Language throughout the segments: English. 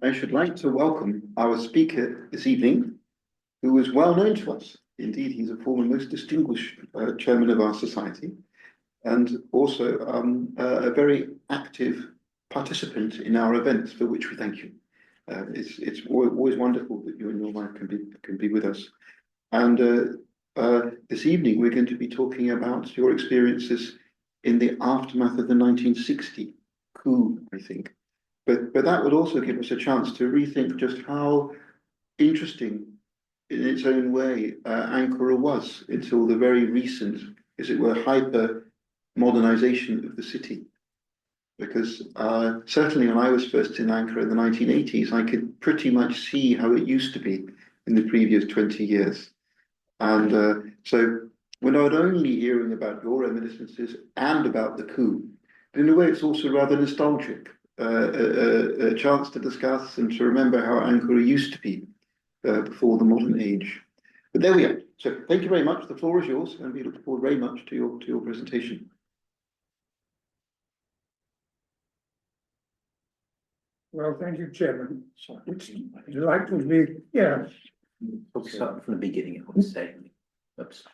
I should like to welcome our speaker this evening, who is well known to us. Indeed, he's a former most distinguished chairman of our society and also a very active participant in our events, for which we thank you. It's always wonderful that you and your wife can be with us. And this evening, we're going to be talking about your experiences in the aftermath of the 1960 coup, I think. But that would also give us a chance to rethink just how interesting, in its own way, Ankara was until the very recent, as it were, hyper modernization of the city. Because certainly when I was first in Ankara in the 1980s, I could pretty much see how it used to be in the previous 20 years. And so we're not only hearing about your reminiscences and about the coup, but in a way it's also rather nostalgic. A chance to discuss and to remember how Ankara used to be before the modern age. But there we are. So thank you very much. The floor is yours, and we look forward very much to your presentation. Well, thank you, Chairman. It's delightful to be here. We'll start from the beginning, I would say. Oops.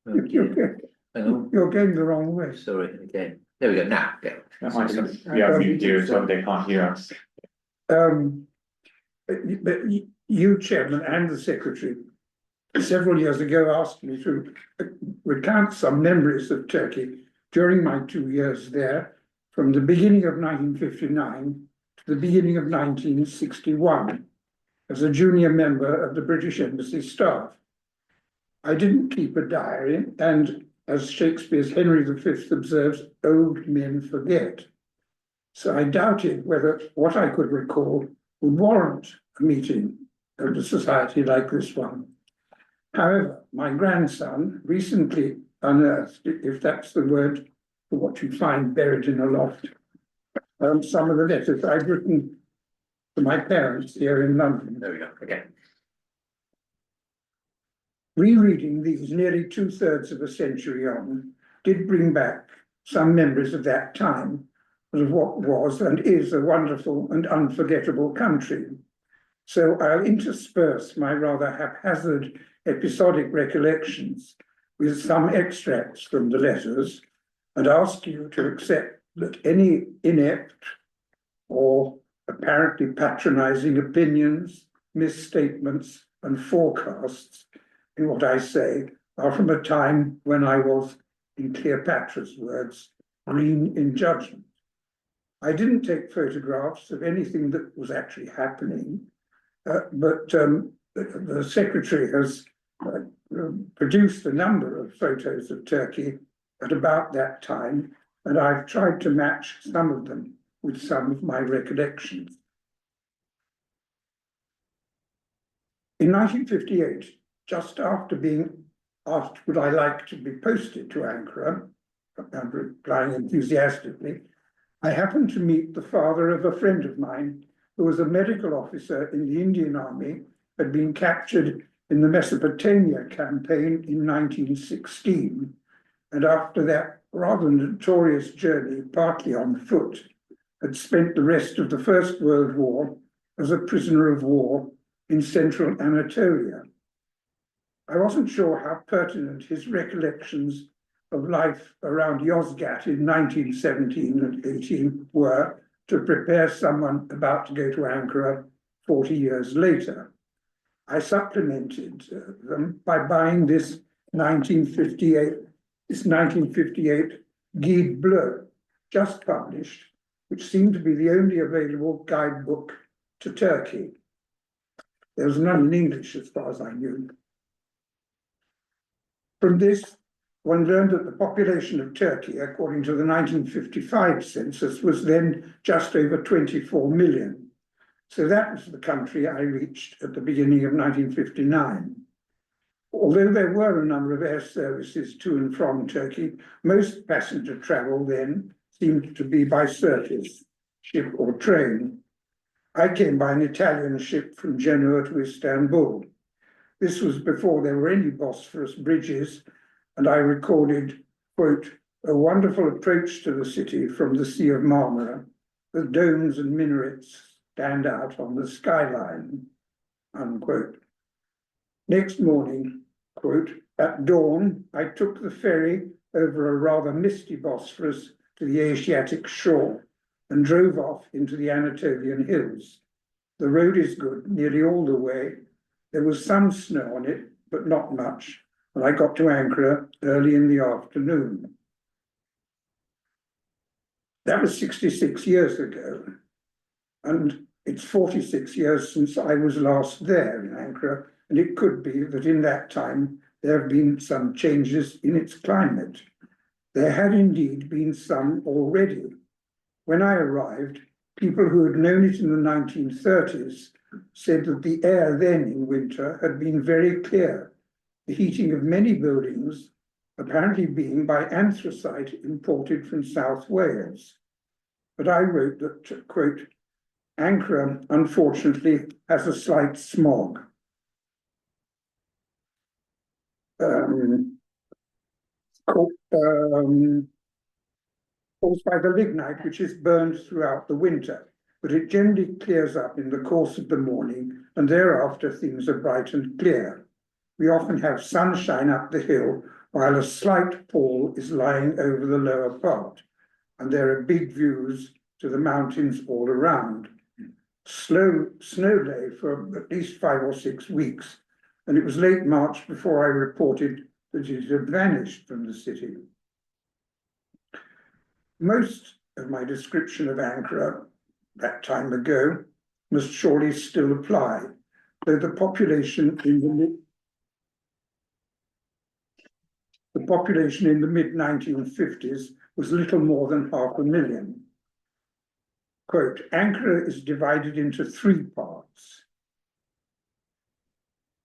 You're going the wrong way. Sorry, again. There we go, now, okay. That might be, yeah, mute you so they can't hear us. But you, Chairman, and the Secretary, several years ago asked me to recount some memories of Turkey during my 2 years there, from the beginning of 1959 to the beginning of 1961, as a junior member of the British Embassy staff. I didn't keep a diary, and as Shakespeare's Henry V observes, old men forget. So I doubted whether what I could recall would warrant a meeting of a society like this one. However, my grandson recently unearthed, if that's the word for what you find buried in a loft, some of the letters I'd written to my parents here in London. There we go, okay. Rereading these nearly 2/3 of a century on did bring back some memories of that time, of what was and is a wonderful and unforgettable country. So I'll intersperse my rather haphazard episodic recollections with some extracts from the letters and ask you to accept that any inept or apparently patronizing opinions, misstatements, and forecasts in what I say are from a time when I was, in Cleopatra's words, green in judgment. I didn't take photographs of anything that was actually happening, but the Secretary has produced a number of photos of Turkey at about that time, and I've tried to match some of them with some of my recollections. In 1958, just after being asked would I like to be posted to Ankara, and replying enthusiastically, I happened to meet the father of a friend of mine who was a medical officer in the Indian Army, had been captured in the Mesopotamia campaign in 1916, and after that rather notorious journey, partly on foot, had spent the rest of the First World War as a prisoner of war in central Anatolia. I wasn't sure how pertinent his recollections of life around Yozgat in 1917 and 18 were to prepare someone about to go to Ankara 40 years later. I supplemented them by buying this 1958 Guide Bleu, just published, which seemed to be the only available guidebook to Turkey. There was none in English as far as I knew. From this, one learned that the population of Turkey, according to the 1955 census, was then just over 24 million. So that was the country I reached at the beginning of 1959. Although there were a number of air services to and from Turkey, most passenger travel then seemed to be by surface, ship or train. I came by an Italian ship from Genoa to Istanbul. This was before there were any Bosphorus bridges, and I recorded, quote, a wonderful approach to the city from the Sea of Marmara, the domes and minarets stand out on the skyline, unquote. Next morning, quote, at dawn, I took the ferry over a rather misty Bosphorus to the Asiatic shore and drove off into the Anatolian hills. The road is good nearly all the way. There was some snow on it, but not much, and I got to Ankara early in the afternoon. That was 66 years ago, and it's 46 years since I was last there in Ankara, and it could be that in that time there have been some changes in its climate. There had indeed been some already. When I arrived, people who had known it in the 1930s said that the air then in winter had been very clear, the heating of many buildings apparently being by anthracite imported from South Wales. But I wrote that, quote, Ankara, unfortunately, has a slight smog. Caused by the lignite, which is burned throughout the winter, but it generally clears up in the course of the morning, and thereafter things are bright and clear. We often have sunshine up the hill, while a slight pall is lying over the lower part, and there are big views to the mountains all around. Snow lay for at least 5 or 6 weeks, and it was late March before I reported that it had vanished from the city. Most of my description of Ankara that time ago must surely still apply, though the population in the mid-1950s was little more than 500,000. Quote, Ankara is divided into 3 parts.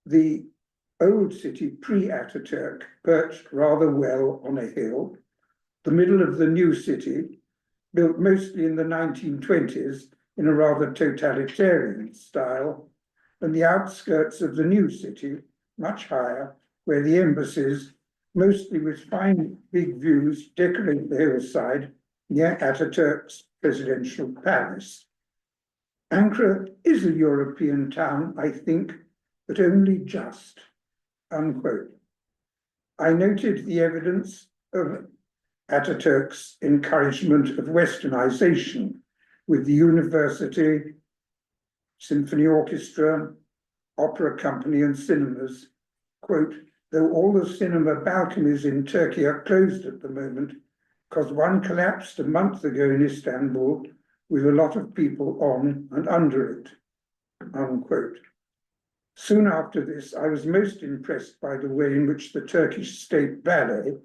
The old city pre-Ataturk, perched rather well on a hill, the middle of the new city, built mostly in the 1920s in a rather totalitarian style, and the outskirts of the new city, much higher, where the embassies, mostly with fine big views, decorate the hillside near Ataturk's presidential palace. Ankara is a European town, I think, but only just, unquote. I noted the evidence of Ataturk's encouragement of westernization with the university, symphony orchestra, opera company and cinemas. Quote, though all the cinema balconies in Turkey are closed at the moment because one collapsed a month ago in Istanbul with a lot of people on and under it, unquote. Soon after this, I was most impressed by the way in which the Turkish State Ballet,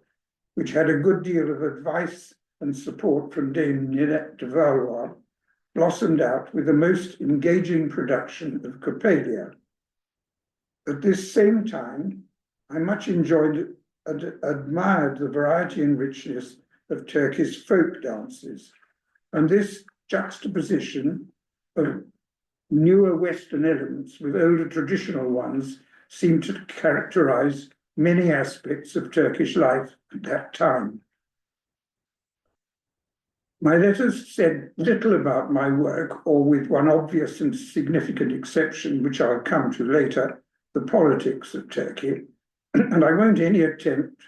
which had a good deal of advice and support from Dame Ninette de Valois, blossomed out with the most engaging production of Coppelia. At this same time, I much enjoyed and admired the variety and richness of Turkish folk dances, and this juxtaposition of newer Western elements with older traditional ones seemed to characterize many aspects of Turkish life at that time. My letters said little about my work, or with one obvious and significant exception, which I'll come to later, the politics of Turkey, and I won't any account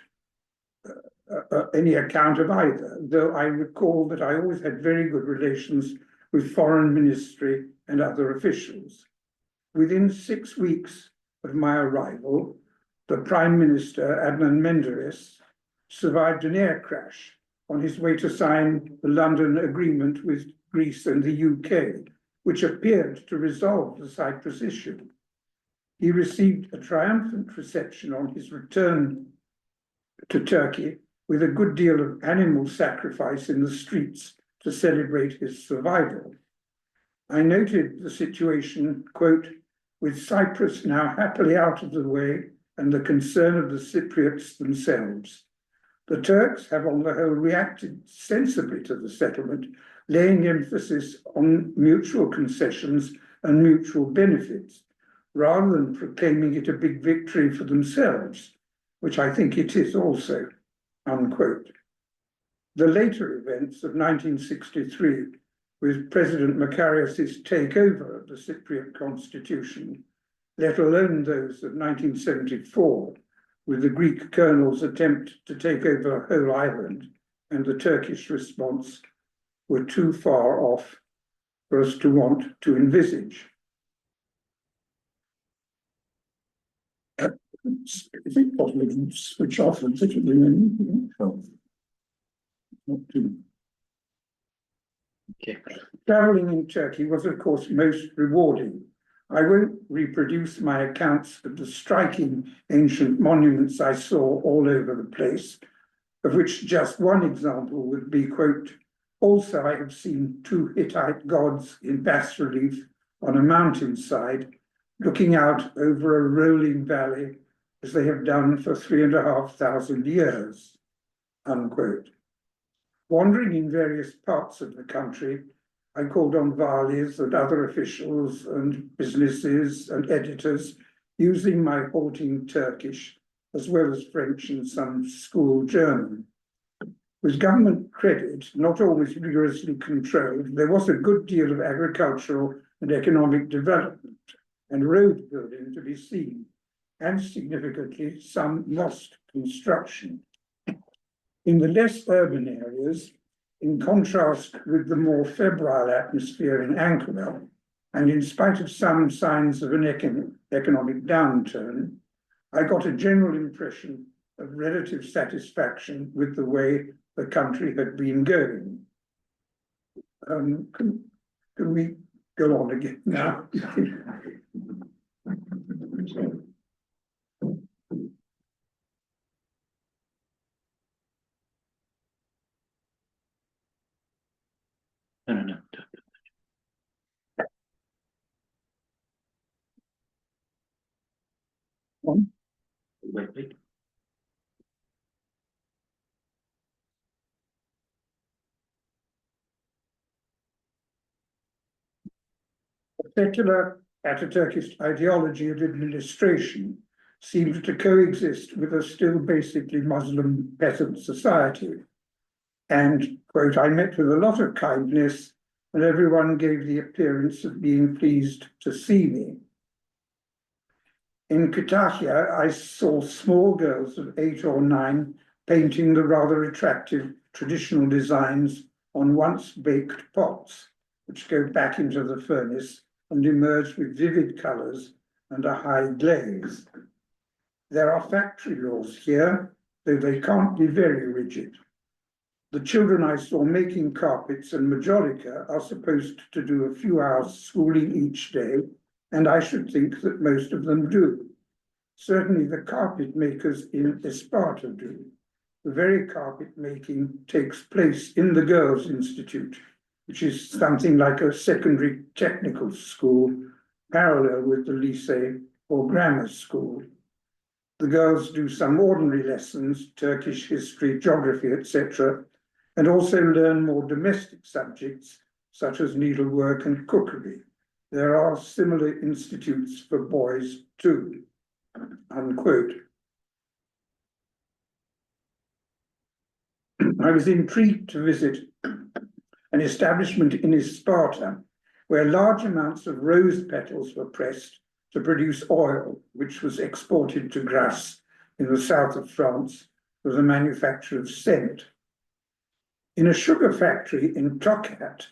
of either, though I recall that I always had very good relations with foreign ministry and other officials. Within 6 weeks of my arrival, the Prime Minister, Adnan Menderes, survived an air crash on his way to sign the London Agreement with Greece and the UK, which appeared to resolve the Cyprus issue. He received a triumphant reception on his return to Turkey, with a good deal of animal sacrifice in the streets to celebrate his survival. I noted the situation, quote, with Cyprus now happily out of the way and the concern of the Cypriots themselves. The Turks have on the whole reacted sensibly to the settlement, laying emphasis on mutual concessions and mutual benefits, rather than proclaiming it a big victory for themselves, which I think it is also, unquote. The later events of 1963 with President Makarios's takeover of the Cypriot constitution, let alone those of 1974, with the Greek colonel's attempt to take over a whole island and the Turkish response, were too far off for us to want to envisage. Is it possible to switch off and switch it in? Not too. Okay. Travelling in Turkey was, of course, most rewarding. I won't reproduce my accounts of the striking ancient monuments I saw all over the place, of which just one example would be, quote, also I have seen two Hittite gods in bas relief on a mountainside, looking out over a rolling valley, as they have done for 3,500 years, unquote. Wandering in various parts of the country, I called on valis and other officials and businesses and editors using my halting Turkish, as well as French and some school German. With government credit, not always rigorously controlled, there was a good deal of agricultural and economic development and road building to be seen, and significantly some mosque construction. In the less urban areas, in contrast with the more febrile atmosphere in Ankara, and in spite of some signs of an economic downturn, I got a general impression of relative satisfaction with the way the country had been going. Can we go on again now? No. Wait. Secular Ataturkist ideology of administration seemed to coexist with a still basically Muslim peasant society. And, quote, I met with a lot of kindness and everyone gave the appearance of being pleased to see me. In Kütahya, I saw small girls of 8 or 9 painting the rather attractive traditional designs on once baked pots, which go back into the furnace and emerge with vivid colours and a high glaze. There are factory laws here, though they can't be very rigid. The children I saw making carpets and majolica are supposed to do a few hours schooling each day, and I should think that most of them do. Certainly the carpet makers in Isparta do. The very carpet making takes place in the Girls' Institute, which is something like a secondary technical school, parallel with the lycée or grammar school. The girls do some ordinary lessons, Turkish history, geography, etc., and also learn more domestic subjects, such as needlework and cookery. There are similar institutes for boys too, unquote. I was intrigued to visit an establishment in Isparta, where large amounts of rose petals were pressed to produce oil, which was exported to Grasse in the south of France for the manufacture of scent. In a sugar factory in Tokat,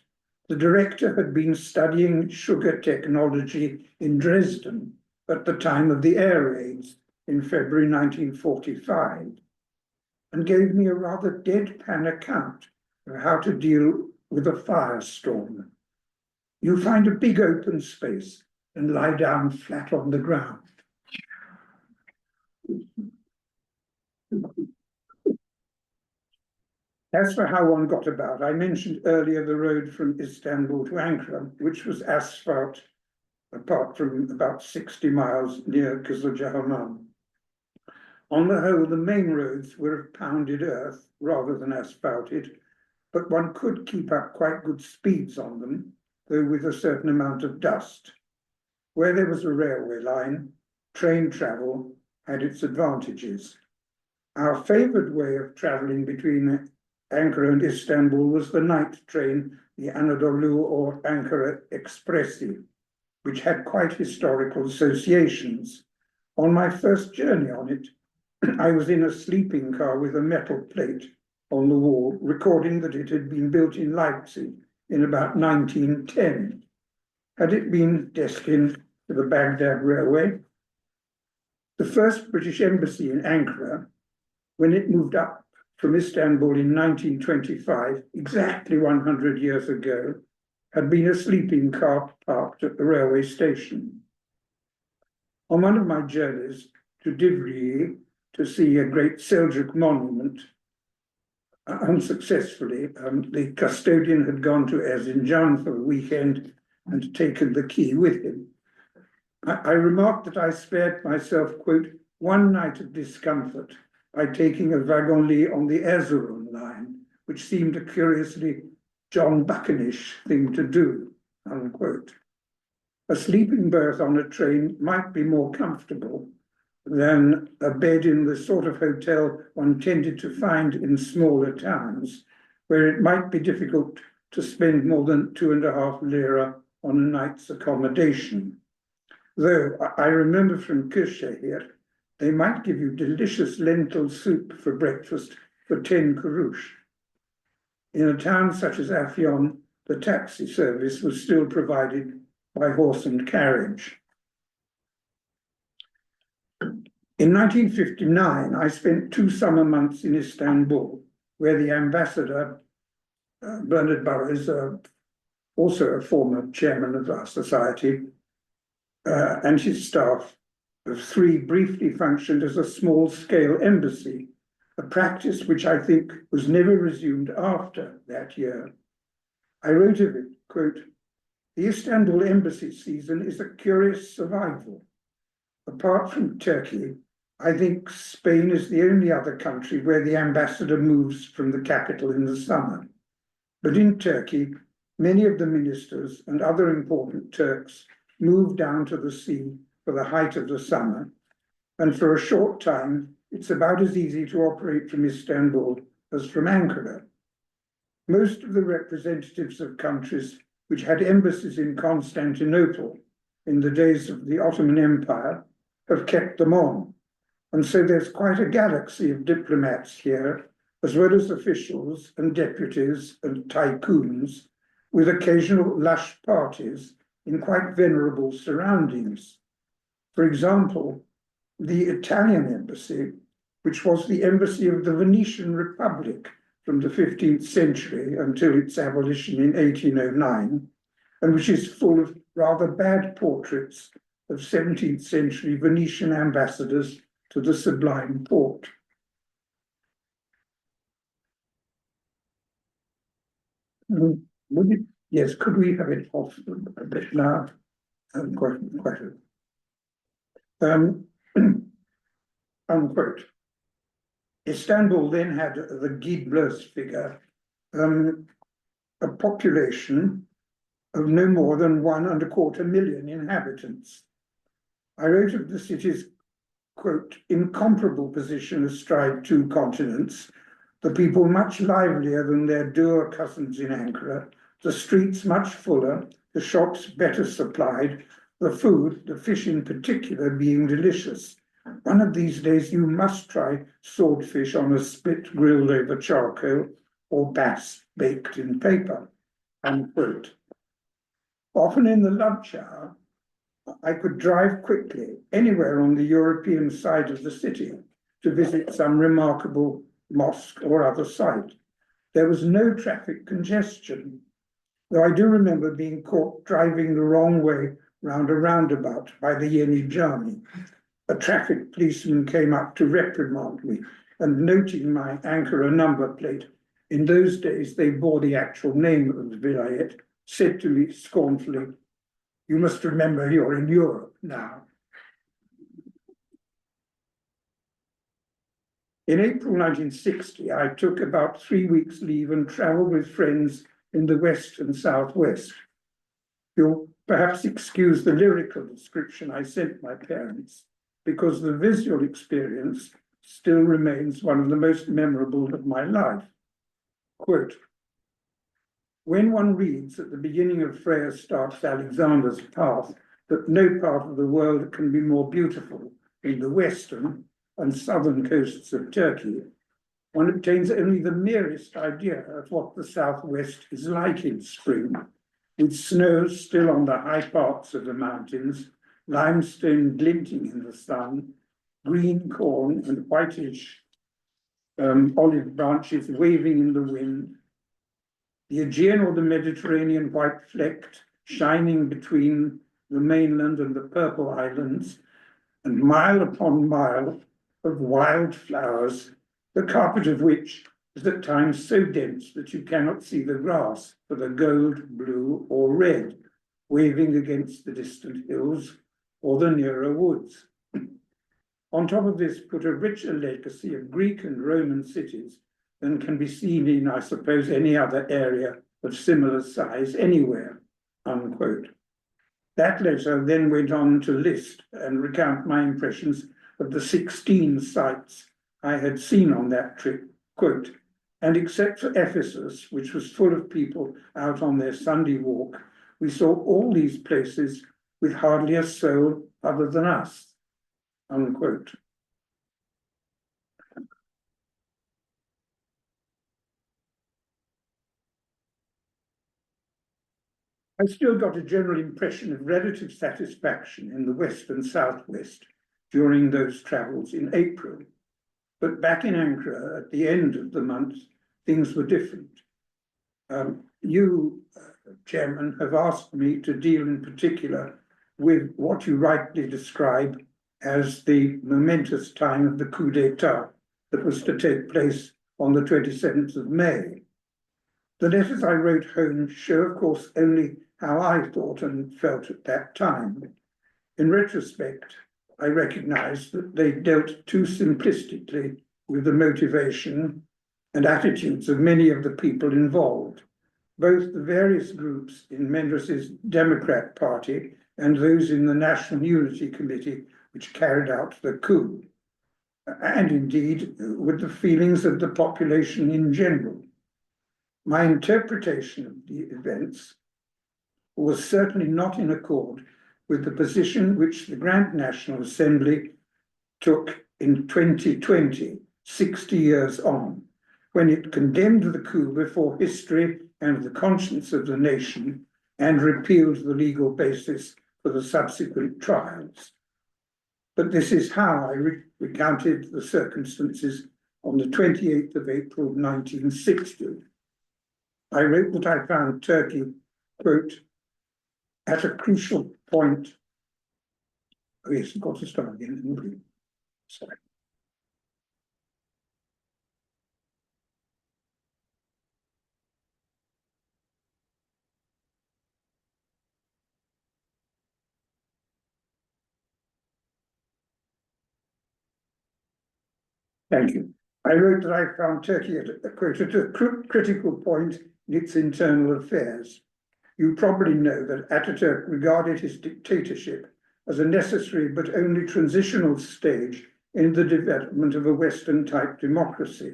the director had been studying sugar technology in Dresden at the time of the air raids in February 1945, and gave me a rather deadpan account of how to deal with a firestorm. You find a big open space and lie down flat on the ground. As for how one got about, I mentioned earlier the road from Istanbul to Ankara, which was asphalt, apart from about 60 miles near Kızılcahamam. On the whole, the main roads were of pounded earth rather than asphalted, but one could keep up quite good speeds on them, though with a certain amount of dust. Where there was a railway line, train travel had its advantages. Our favoured way of travelling between Ankara and Istanbul was the night train the Anadolu or Ankara Expressi, which had quite historical associations. On my first journey on it, I was in a sleeping car with a metal plate on the wall, recording that it had been built in Leipzig in about 1910. Had it been destined for the Baghdad Railway? The first British embassy in Ankara, when it moved up from Istanbul in 1925, exactly 100 years ago, had been a sleeping car parked at the railway station. On one of my journeys to Divriği to see a great Seljuk monument, unsuccessfully, the custodian had gone to Erzincan for the weekend and taken the key with him. I remarked that I spared myself, quote, one night of discomfort by taking a wagonlit on the Erzurum line, which seemed a curiously John Buckenish thing to do, unquote. A sleeping berth on a train might be more comfortable than a bed in the sort of hotel one tended to find in smaller towns, where it might be difficult to spend more than 2.5 lira on a night's accommodation. Though I remember from Kırşehir, they might give you delicious lentil soup for breakfast for 10 kurush. In a town such as Afyon, the taxi service was still provided by horse and carriage. In 1959, I spent 2 summer months in Istanbul, where the ambassador, Bernard Burrows, also a former chairman of our society, and his staff of 3 briefly functioned as a small-scale embassy, a practice which I think was never resumed after that year. I wrote of it, quote, the Istanbul embassy season is a curious survival. Apart from Turkey, I think Spain is the only other country where the ambassador moves from the capital in the summer. But in Turkey, many of the ministers and other important Turks move down to the sea for the height of the summer, and for a short time, it's about as easy to operate from Istanbul as from Ankara. Most of the representatives of countries which had embassies in Constantinople in the days of the Ottoman Empire have kept them on. And so there's quite a galaxy of diplomats here, as well as officials and deputies and tycoons, with occasional lush parties in quite venerable surroundings. For example, the Italian embassy, which was the embassy of the Venetian Republic from the 15th century until its abolition in 1809, and which is full of rather bad portraits of 17th century Venetian ambassadors to the Sublime Porte. Yes, could we have it off a bit now? Unquote. Istanbul then had the Guy Bleu's figure, a population of no more than 1.25 million inhabitants. I wrote of the city's, quote, incomparable position astride 2 continents, the people much livelier than their dour cousins in Ankara, the streets much fuller, the shops better supplied, the food, the fish in particular, being delicious. One of these days you must try swordfish on a spit grilled over charcoal or bass baked in paper, unquote. Often in the lunch hour, I could drive quickly anywhere on the European side of the city to visit some remarkable mosque or other site. There was no traffic congestion, though I do remember being caught driving the wrong way round a roundabout by the Yeni Jami. A traffic policeman came up to reprimand me, and noting my Ankara number plate, in those days they bore the actual name of the vilayet, said to me scornfully, "You must remember you're in Europe now." In April 1960, I took about 3 weeks' leave and travelled with friends in the west and southwest. You'll perhaps excuse the lyrical description I sent my parents, because the visual experience still remains one of the most memorable of my life. Quote, When one reads at the beginning of Freya Stark's Alexander's Path that no part of the world can be more beautiful than the western and southern coasts of Turkey, one obtains only the merest idea of what the southwest is like in spring, with snow still on the high parts of the mountains, limestone glinting in the sun, green corn and whitish olive branches waving in the wind, the Aegean or the Mediterranean white flecked, shining between the mainland and the purple islands, and mile upon mile of wild flowers, the carpet of which is at times so dense that you cannot see the grass for the gold, blue, or red waving against the distant hills or the nearer woods. On top of this, put a richer legacy of Greek and Roman cities than can be seen in, I suppose, any other area of similar size anywhere, unquote. That letter then went on to list and recount my impressions of the 16 sites I had seen on that trip, quote, and except for Ephesus, which was full of people out on their Sunday walk, we saw all these places with hardly a soul other than us, unquote. I still got a general impression of relative satisfaction in the west and southwest during those travels in April. But back in Ankara at the end of the month, things were different. You, Chairman, have asked me to deal in particular with what you rightly describe as the momentous time of the coup d'etat that was to take place on the 27th of May. The letters I wrote home show, of course, only how I thought and felt at that time. In retrospect, I recognize that they dealt too simplistically with the motivation and attitudes of many of the people involved, both the various groups in Menderes's Democrat Party and those in the National Unity Committee, which carried out the coup, and indeed with the feelings of the population in general. My interpretation of the events was certainly not in accord with the position which the Grand National Assembly took in 2020, 60 years on, when it condemned the coup before history and the conscience of the nation and repealed the legal basis for the subsequent trials. But this is how I recounted the circumstances on the 28th of April, 1960. I wrote that I found Turkey, quote, at a crucial point. Oh yes, I've got to start again. Sorry. Thank you. I wrote that I found Turkey at a critical point in its internal affairs. You probably know that Ataturk regarded his dictatorship as a necessary but only transitional stage in the development of a Western-type democracy.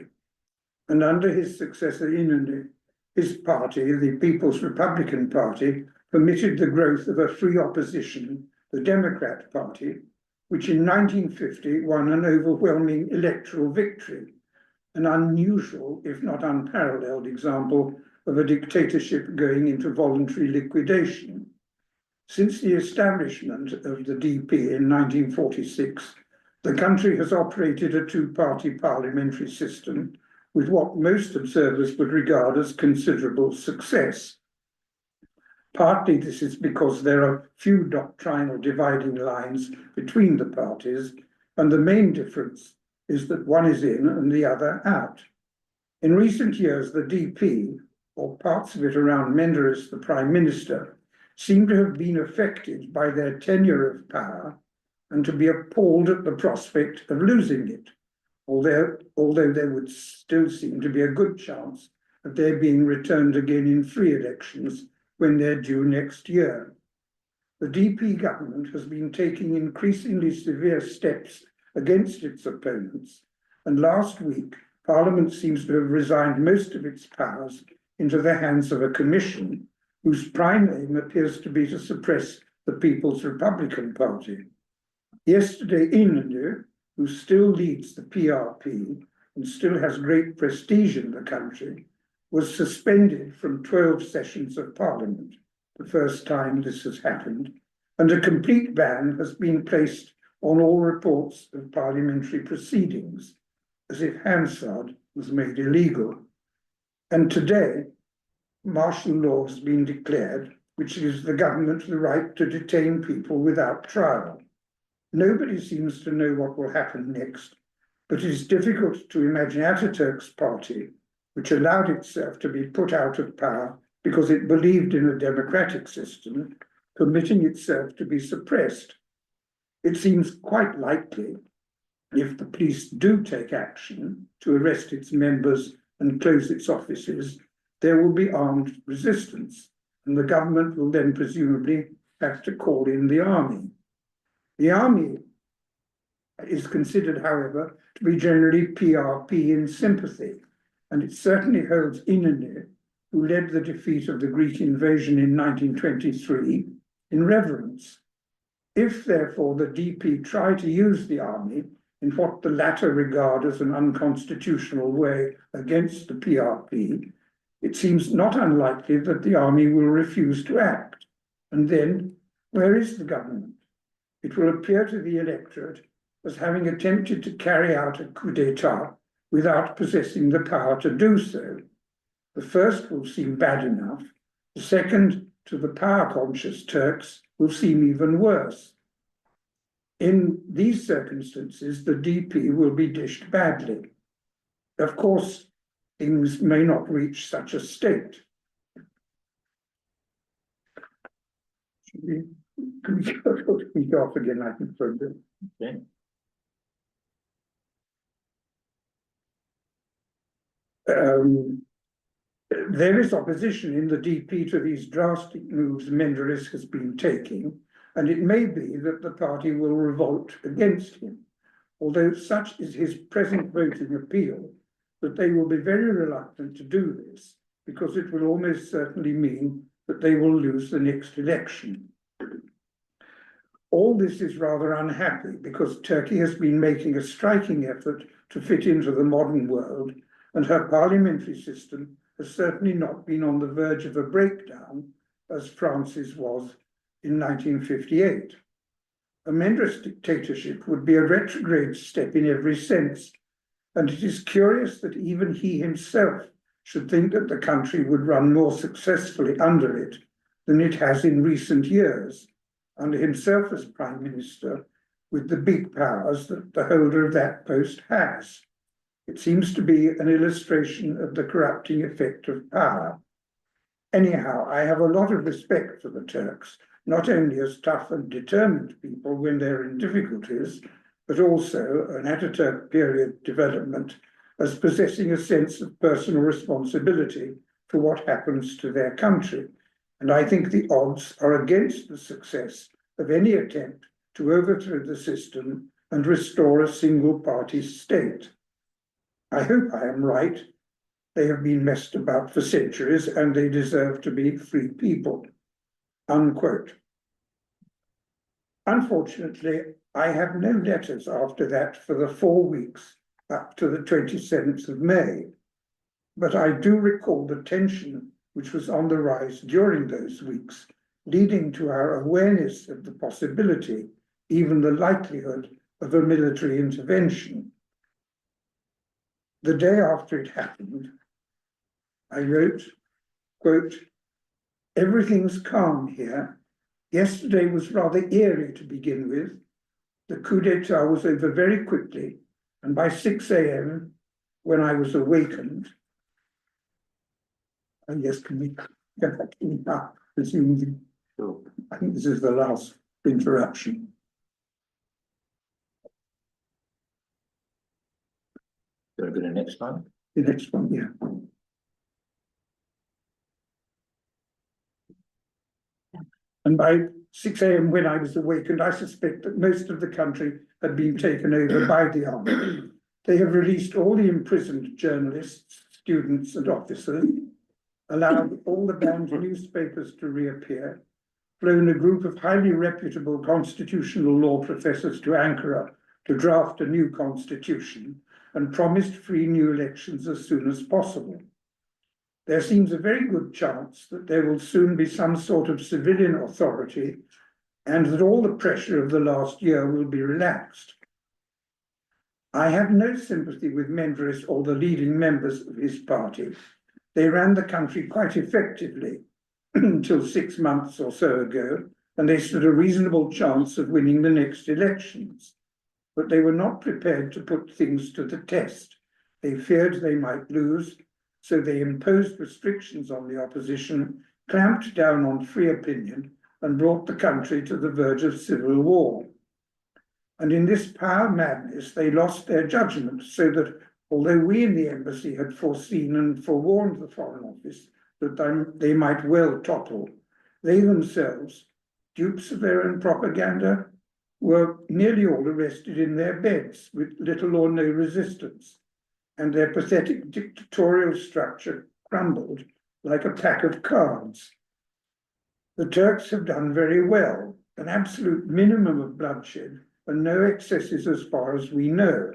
And under his successor Inanlı, his party, the People's Republican Party, permitted the growth of a free opposition, the Democrat Party, which in 1950 won an overwhelming electoral victory, an unusual, if not unparalleled, example of a dictatorship going into voluntary liquidation. Since the establishment of the DP in 1946, the country has operated a two-party parliamentary system with what most observers would regard as considerable success. Partly this is because there are few doctrinal dividing lines between the parties, and the main difference is that one is in and the other out. In recent years, the DP, or parts of it around Menderes, the Prime Minister, seem to have been affected by their tenure of power and to be appalled at the prospect of losing it, although there would still seem to be a good chance of their being returned again in free elections when they're due next year. The DP government has been taking increasingly severe steps against its opponents, and last week, Parliament seems to have resigned most of its powers into the hands of a commission whose prime aim appears to be to suppress the People's Republican Party. Yesterday, Inanu, who still leads the PRP and still has great prestige in the country, was suspended from 12 sessions of Parliament, the first time this has happened, and a complete ban has been placed on all reports of parliamentary proceedings, as if Hansard was made illegal. And today, martial law has been declared, which gives the government the right to detain people without trial. Nobody seems to know what will happen next, but it is difficult to imagine Ataturk's party, which allowed itself to be put out of power because it believed in a democratic system, permitting itself to be suppressed. It seems quite likely, if the police do take action to arrest its members and close its offices, there will be armed resistance, and the government will then presumably have to call in the army. The army is considered, however, to be generally PRP in sympathy, and it certainly holds Inanu, who led the defeat of the Greek invasion in 1923, in reverence. If, therefore, the DP try to use the army in what the latter regard as an unconstitutional way against the PRP, it seems not unlikely that the army will refuse to act. And then, where is the government? It will appear to the electorate as having attempted to carry out a coup d'etat without possessing the power to do so. The first will seem bad enough. The second, to the power-conscious Turks, will seem even worse. In these circumstances, the DP will be dished badly. Of course, things may not reach such a state. Can we go off again? I think so. Okay. There is opposition in the DP to these drastic moves Menderes has been taking, and it may be that the party will revolt against him, although such is his present voting appeal that they will be very reluctant to do this, because it will almost certainly mean that they will lose the next election. All this is rather unhappy because Turkey has been making a striking effort to fit into the modern world, and her parliamentary system has certainly not been on the verge of a breakdown as France's was in 1958. A Menderes dictatorship would be a retrograde step in every sense, and it is curious that even he himself should think that the country would run more successfully under it than it has in recent years, under himself as Prime Minister, with the big powers that the holder of that post has. It seems to be an illustration of the corrupting effect of power. Anyhow, I have a lot of respect for the Turks, not only as tough and determined people when they're in difficulties, but also an Ataturk period development as possessing a sense of personal responsibility for what happens to their country. And I think the odds are against the success of any attempt to overthrow the system and restore a single-party state. I hope I am right. They have been messed about for centuries and they deserve to be free people. Unquote. Unfortunately, I have no letters after that for the 4 weeks up to the 27th of May, but I do recall the tension which was on the rise during those weeks, leading to our awareness of the possibility, even the likelihood, of a military intervention. The day after it happened, I wrote, quote, "Everything's calm here. Yesterday was rather eerie to begin with. The coup d'etat was over very quickly, and by 6 a.m., when I was awakened," and yes, can we get back in now? Presumably, Sure. I think this is the last interruption. Go to the next one. The next one, yeah. And by 6 a.m. when I was awakened, I suspect that most of the country had been taken over by the army. They have released all the imprisoned journalists, students and officers, allowed all the banned newspapers to reappear, flown a group of highly reputable constitutional law professors to Ankara to draft a new constitution, and promised free new elections as soon as possible. There seems a very good chance that there will soon be some sort of civilian authority, and that all the pressure of the last year will be relaxed. I have no sympathy with Menderes or the leading members of his party. They ran the country quite effectively until 6 months or so ago, and they stood a reasonable chance of winning the next elections. But they were not prepared to put things to the test. They feared they might lose, so they imposed restrictions on the opposition, clamped down on free opinion, and brought the country to the verge of civil war. And in this power madness, they lost their judgment, so that although we in the embassy had foreseen and forewarned the Foreign Office that they might well topple, they themselves, dupes of their own propaganda, were nearly all arrested in their beds with little or no resistance, and their pathetic dictatorial structure crumbled like a pack of cards. The Turks have done very well, an absolute minimum of bloodshed and no excesses as far as we know.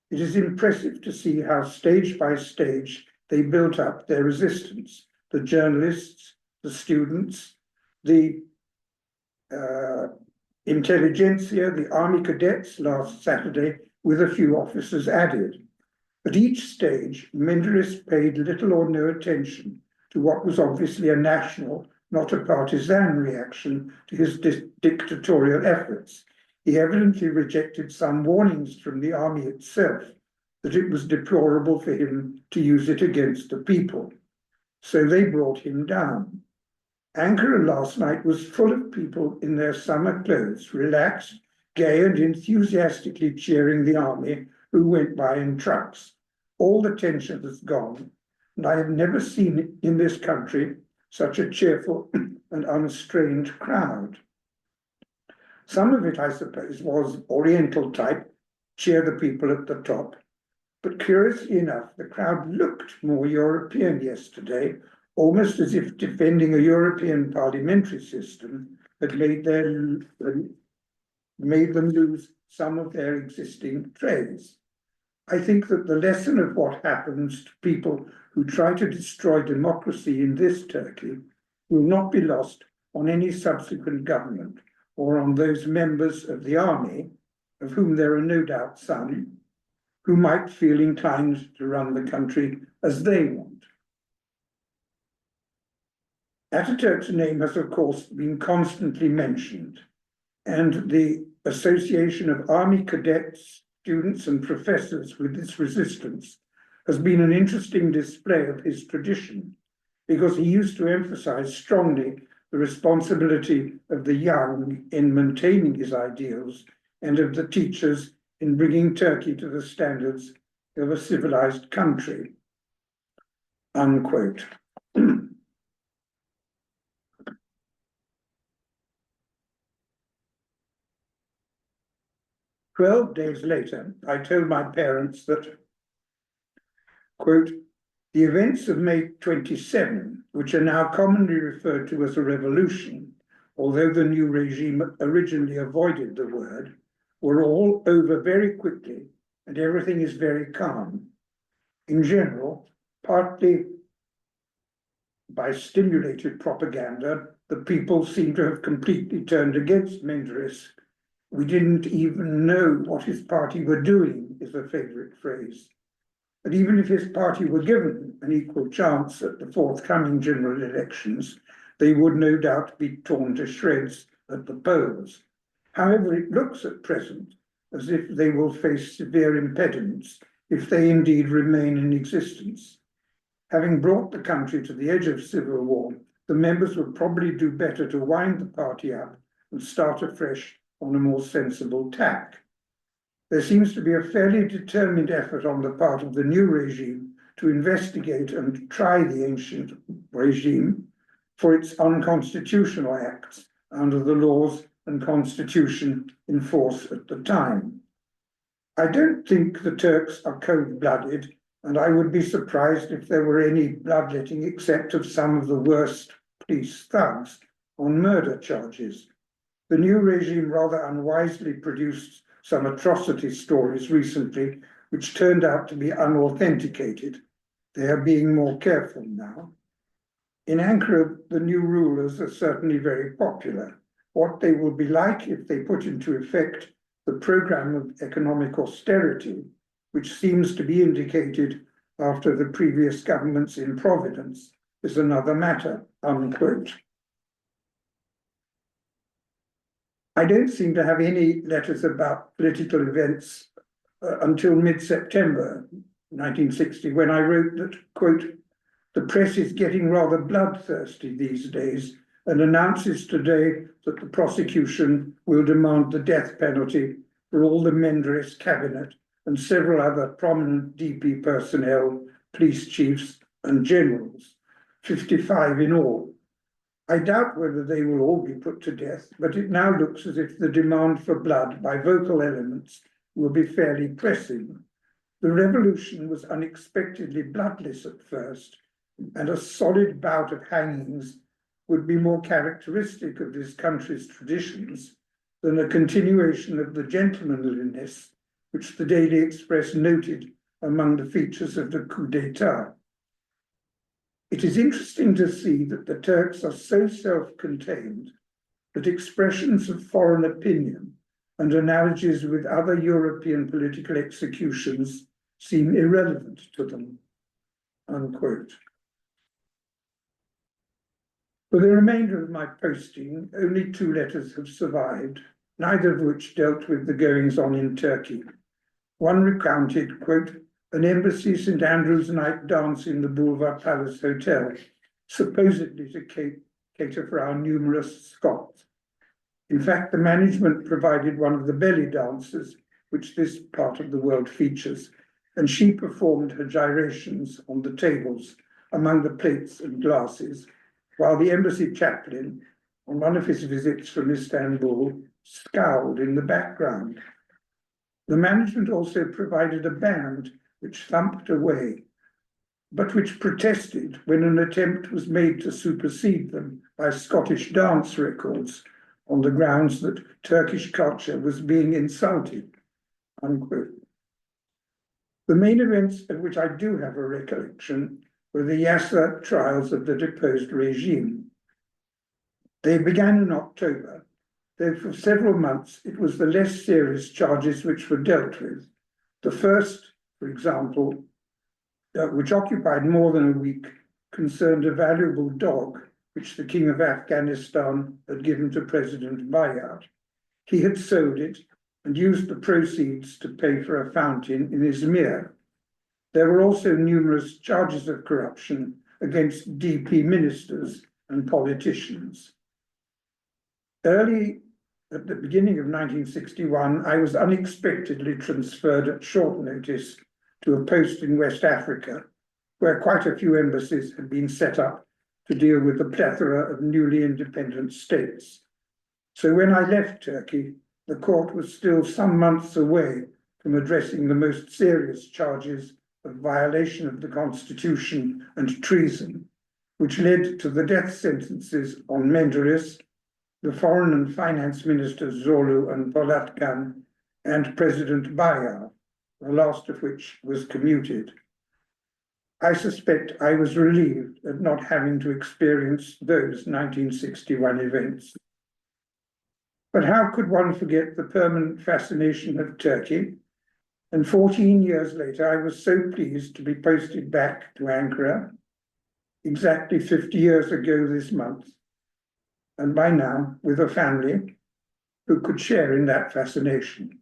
It is impressive to see how stage by stage they built up their resistance, the journalists, the students, the intelligentsia, the army cadets last Saturday, with a few officers added. At each stage, Menderes paid little or no attention to what was obviously a national, not a partisan reaction to his dictatorial efforts. He evidently rejected some warnings from the army itself that it was deplorable for him to use it against the people. So they brought him down. Ankara last night was full of people in their summer clothes, relaxed, gay, and enthusiastically cheering the army who went by in trucks. All the tension has gone, and I have never seen in this country such a cheerful and unstrained crowd. Some of it, I suppose, was Oriental type, cheer the people at the top. But curiously enough, the crowd looked more European yesterday, almost as if defending a European parliamentary system had made them lose some of their existing traits. I think that the lesson of what happens to people who try to destroy democracy in this Turkey will not be lost on any subsequent government or on those members of the army, of whom there are no doubt some, who might feel inclined to run the country as they want. Ataturk's name has, of course, been constantly mentioned, and the association of army cadets, students, and professors with this resistance has been an interesting display of his tradition, because he used to emphasize strongly the responsibility of the young in maintaining his ideals and of the teachers in bringing Turkey to the standards of a civilized country, unquote. 12 days later, I told my parents that, quote, the events of May 27, which are now commonly referred to as a revolution, although the new regime originally avoided the word, were all over very quickly, and everything is very calm. In general, partly by stimulated propaganda, the people seem to have completely turned against Menderes. We didn't even know what his party were doing, is a favorite phrase. But even if his party were given an equal chance at the forthcoming general elections, they would no doubt be torn to shreds at the polls. However, it looks at present as if they will face severe impediments if they indeed remain in existence. Having brought the country to the edge of civil war, the members would probably do better to wind the party up and start afresh on a more sensible tack. There seems to be a fairly determined effort on the part of the new regime to investigate and try the ancient regime for its unconstitutional acts under the laws and constitution in force at the time. I don't think the Turks are cold-blooded, and I would be surprised if there were any bloodletting except of some of the worst police thugs on murder charges. The new regime rather unwisely produced some atrocity stories recently, which turned out to be unauthenticated. They are being more careful now. In Ankara, the new rulers are certainly very popular. What they will be like if they put into effect the program of economic austerity, which seems to be indicated after the previous government's improvidence, is another matter, unquote. I don't seem to have any letters about political events until mid-September 1960, when I wrote that, quote, the press is getting rather bloodthirsty these days and announces today that the prosecution will demand the death penalty for all the Menderes cabinet and several other prominent DP personnel, police chiefs and generals, 55 in all. I doubt whether they will all be put to death, but it now looks as if the demand for blood by vocal elements will be fairly pressing. The revolution was unexpectedly bloodless at first, and a solid bout of hangings would be more characteristic of this country's traditions than a continuation of the gentlemanliness which the Daily Express noted among the features of the coup d'etat. It is interesting to see that the Turks are so self-contained that expressions of foreign opinion and analogies with other European political executions seem irrelevant to them, unquote. For the remainder of my posting, only 2 letters have survived, neither of which dealt with the goings-on in Turkey. One recounted, quote, an Embassy St Andrew's night dance in the Boulevard Palace Hotel, supposedly to cater for our numerous Scots. In fact, the management provided one of the belly dancers, which this part of the world features, and she performed her gyrations on the tables among the plates and glasses, while the embassy chaplain, on one of his visits from Istanbul, scowled in the background. The management also provided a band which thumped away, but which protested when an attempt was made to supersede them by Scottish dance records on the grounds that Turkish culture was being insulted, unquote. The main events of which I do have a recollection were the Yasser trials of the deposed regime. They began in October, though for several months it was the less serious charges which were dealt with. The first, for example, which occupied more than a week, concerned a valuable dog which the King of Afghanistan had given to President Bayat. He had sold it and used the proceeds to pay for a fountain in Izmir. There were also numerous charges of corruption against DP ministers and politicians. Early at the beginning of 1961, I was unexpectedly transferred at short notice to a post in West Africa, where quite a few embassies had been set up to deal with the plethora of newly independent states. So when I left Turkey, the court was still some months away from addressing the most serious charges of violation of the constitution and treason, which led to the death sentences on Menderes, the foreign and finance ministers Zorlu and Polatkan, and President Bayar, the last of which was commuted. I suspect I was relieved at not having to experience those 1961 events. But how could one forget the permanent fascination of Turkey? And 14 years later, I was so pleased to be posted back to Ankara, exactly 50 years ago this month, and by now with a family who could share in that fascination.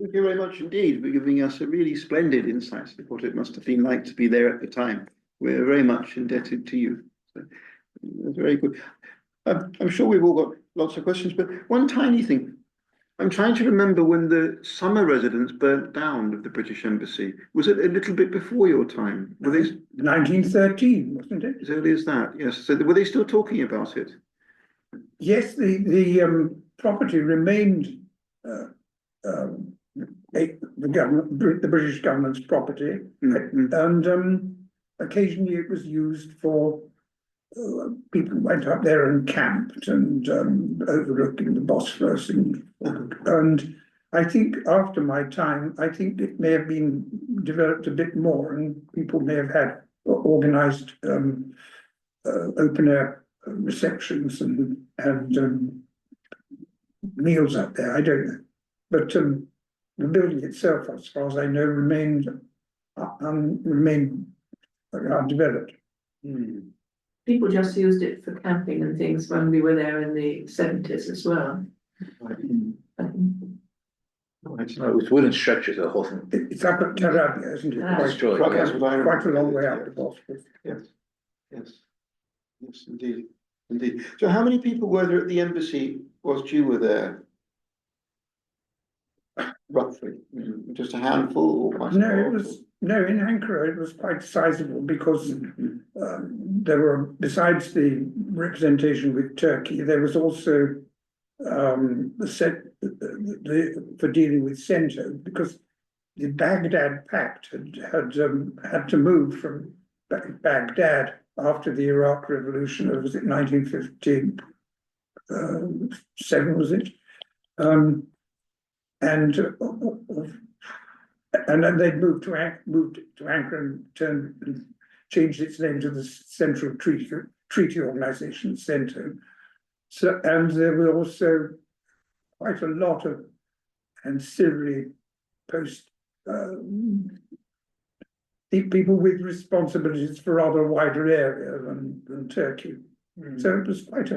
Thank you very much indeed for giving us a really splendid insight of what it must have been like to be there at the time. We're very much indebted to you. That's very good. I'm sure we've all got lots of questions, but one tiny thing. I'm trying to remember when the summer residence burnt down of the British Embassy. Was it a little bit before your time? Were they 1913, wasn't it? as early as that? Yes. So were they still talking about it? Yes, the property remained the government, the British government's property, and occasionally it was used for people went up there and camped and overlooking the Bosphorus, and I think after my time, I think it may have been developed a bit more, and people may have had organised open air receptions and meals up there. I don't know, but the building itself, as far as I know, remained undeveloped. People just used it for camping and things when we were there in the 70s as well. Right. No, it was wooden structures, the whole thing. It's up at Tarabia, isn't it? That's destroyed, Right, yeah. that's what I remember. Quite a long way up the Bosphorus. Yes, yes, yes, indeed, indeed. So how many people were there at the embassy whilst you were there? Roughly, just a handful or quite a No, lot? it was, no, in Ankara, it was quite sizable because there were, besides the representation with Turkey, there was also for dealing with Cento, because the Baghdad Pact had to move from Baghdad after the Iraq Revolution of, was it 1957, was it? And then they'd moved to Ankara and changed its name to the Central Treaty Organization, CENTO. So, and there were also quite a lot of ancillary people with responsibilities for rather wider area than Turkey. So it was quite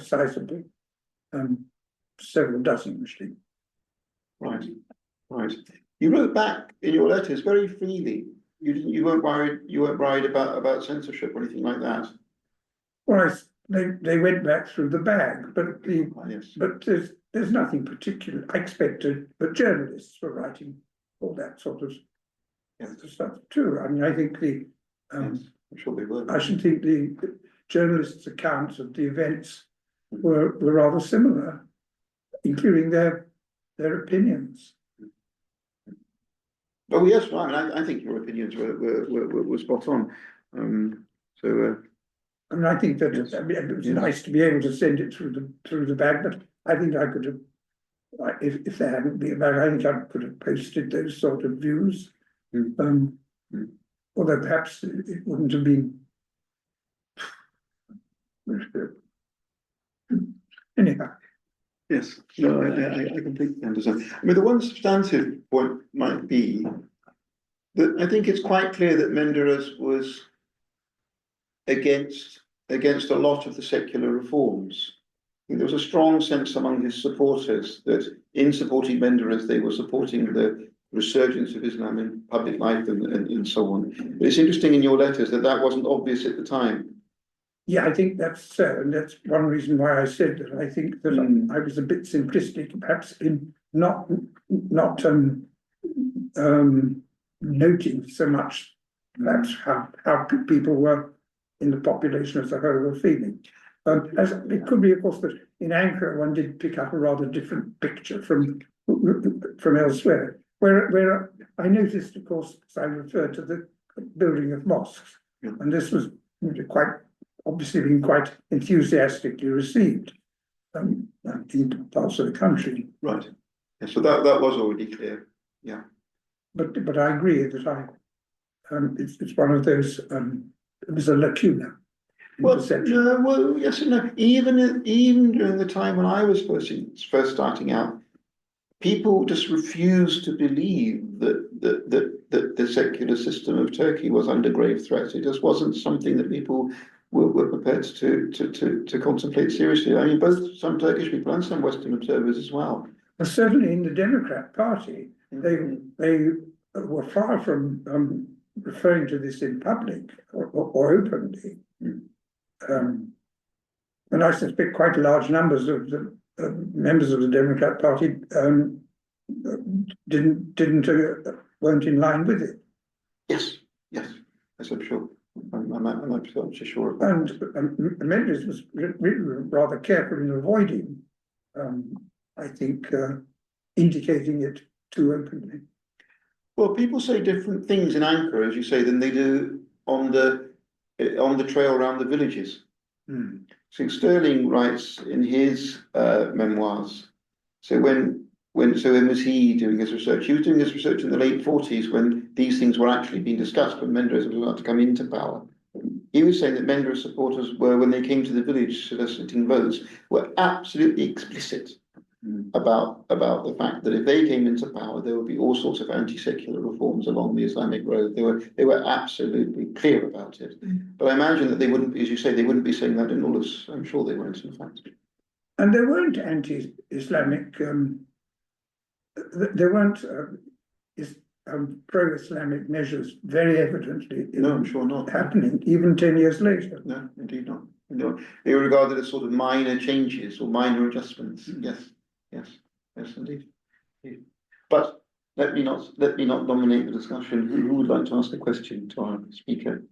sizable, several dozen actually. Right, right. You wrote back in your letters very freely. You weren't worried about censorship or anything like that. Well, they went back through the bag, but Yes. but there's nothing particular. I expected, but journalists were writing all that sort of stuff too. I mean, I think Yes, I'm sure they were. I should think the journalists' accounts of the events were rather similar, including their opinions. Oh, yes, I mean, I think your opinions were spot on. I mean, I think that Yes. I mean, it was Yes. nice to be able to send it through the bag, but I think I could have, if there hadn't been a bag, I think I could have posted those sort of views. Although perhaps it wouldn't have been. Anyhow. Yes, no, I completely understand. I mean, the one substantive point might be that I think it's quite clear that Menderes was against a lot of the secular reforms. I think there was a strong sense among his supporters that in supporting Menderes, they were supporting the resurgence of Islam in public life and so on. But it's interesting in your letters that wasn't obvious at the time. Yeah, I think that's so, and that's one reason why I said that. I think that I was a bit simplistic, perhaps in not noting so much perhaps how people were in the population as a whole were feeling. As it could be, of course, that in Ankara one did pick up a rather different picture from elsewhere. Where I noticed, of course, as I referred to the building of mosques, and this was quite obviously been quite enthusiastically received in parts of the country. Right. Yeah, so that was already clear. Yeah. But I agree that it's one of those it was a lacuna in perception. No, well, yes and no. Even during the time when I was first starting out, people just refused to believe that the secular system of Turkey was under grave threat. It just wasn't something that people were prepared to contemplate seriously. I mean, both some Turkish people and some Western observers as well. Well, certainly in the Democrat Party, they were far from referring to this in public or openly. And I suspect quite large numbers of the members of the Democrat Party weren't in line with it. Yes, yes, I'm sure. I'm absolutely sure of that. And Mendes was really rather careful in avoiding, I think, indicating it too openly. Well, people say different things in Ankara, as you say, than they do on the trail around the villages. So Sterling writes in his memoirs. So when was he doing his research? He was doing his research in the late 40s when these things were actually being discussed, when Menderes was about to come into power. He was saying that Menderes supporters were, when they came to the village soliciting votes, were absolutely explicit about the fact that if they came into power, there would be all sorts of anti-secular reforms along the Islamic road. They were absolutely clear about it. But I imagine that they wouldn't, as you say, they wouldn't be saying that in Ulus. I'm sure they weren't, in fact. And there weren't anti-Islamic, there weren't pro-Islamic measures very evidently. No, I'm sure not. Happening even 10 years later. No, indeed not. No, they were regarded as sort of minor changes or minor adjustments. Yes, indeed. But let me not dominate the discussion. Who would like to ask a question to our speaker?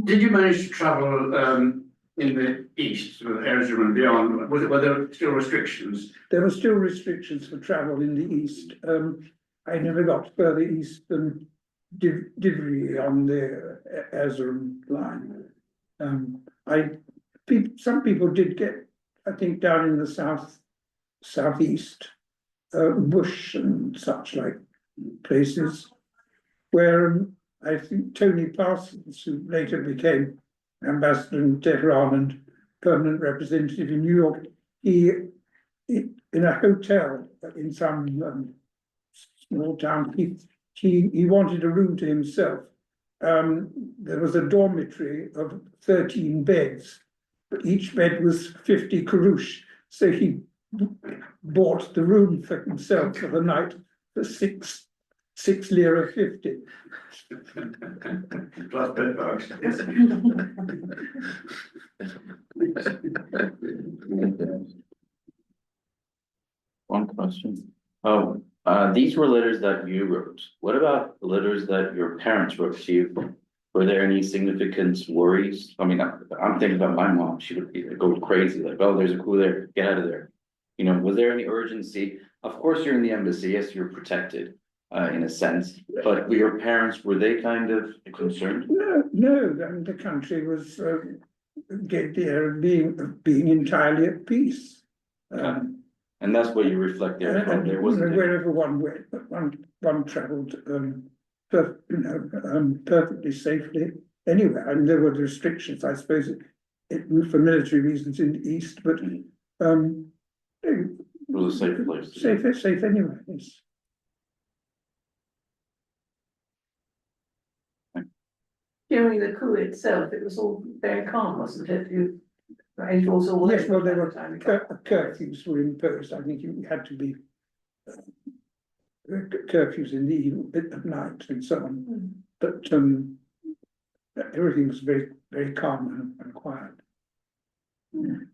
Did you manage to travel in the east, Erzurum and beyond? Were there still restrictions? There were still restrictions for travel in the east. I never got further east than Divri on the Erzurum line. Some people did get, I think, down in the southeast, Bush and such like places, where I think Tony Parsons, who later became ambassador in Tehran and permanent representative in New York, he in a hotel in some small town, he wanted a room to himself. There was a dormitory of 13 beds, but each bed was 50 kurush. So he bought the room for himself for the night for 6 lira 50. Plus bed bugs. One question. Oh, these were letters that you wrote. What about the letters that your parents wrote to you? Were there any significant worries? I mean, I'm thinking about my mom. She would go crazy, like, oh, there's a coup there, get out of there. You know, was there any urgency? Of course, you're in the embassy. Yes, you're protected in a sense. But were your parents, were they kind of concerned? No. The country was get the air of being entirely at peace. And that's what you reflect there. And there wasn't wherever one went, one travelled, perfectly safely anywhere. I mean, there were restrictions, I suppose, for military reasons in the east, but it was a safe place. Safe anywhere. Yes. During the coup itself, it was all very calm, wasn't it? Yes, well, there were curfews were imposed. I think you had to be curfews in the evening, at night, and so on. But everything was very, very calm and quiet.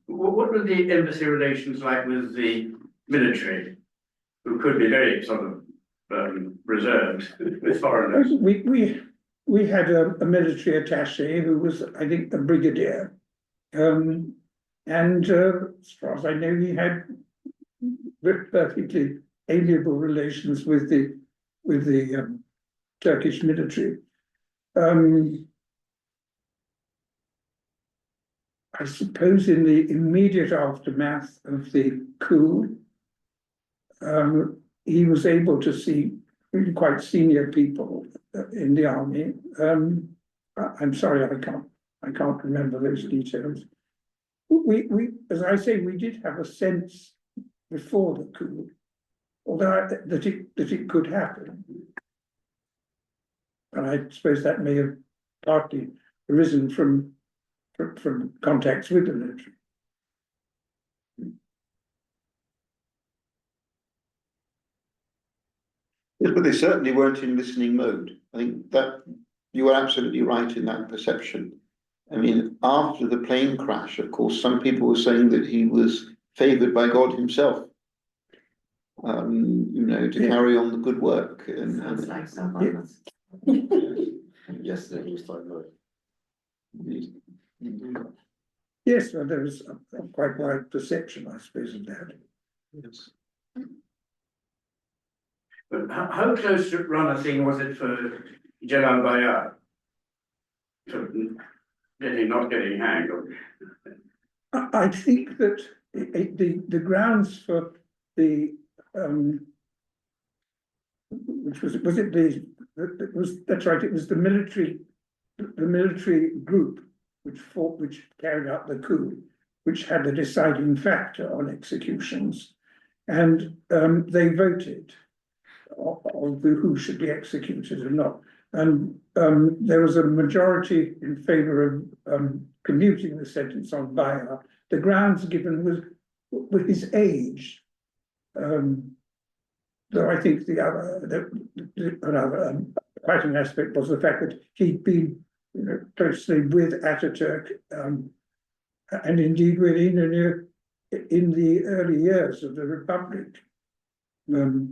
What were the embassy relations like with the military, who could be very sort of reserved with foreigners? We had a military attaché who was, I think, a brigadier. And as far as I know, he had perfectly amiable relations with the Turkish military. I suppose in the immediate aftermath of the coup, he was able to see really quite senior people in the army. I'm sorry, I can't remember those details. We, as I say, we did have a sense before the coup, although that it could happen. And I suppose that may have partly arisen from contacts with the military. Yes, but they certainly weren't in listening mode. I think that you were absolutely right in that perception. I mean, after the plane crash, of course, some people were saying that he was favoured by God himself. You know, to Yeah. carry on the good work Sounds like someone Yeah. that's. Yesterday he was talking about. Yes, well, there was a quite wide perception, I suppose, of that. Yes. But how close to run a thing was it for Jalal Bayar? To not getting hanged or? I think that the grounds for the, which was it that's right, it was the military group which carried out the coup, which had the deciding factor on executions. And they voted on who should be executed or not. And there was a majority in favour of commuting the sentence on Bayar. The grounds given was with his age. Though I think another quite an aspect was the fact that he'd been, you know, closely with Ataturk, and indeed within in the early years of the Republic.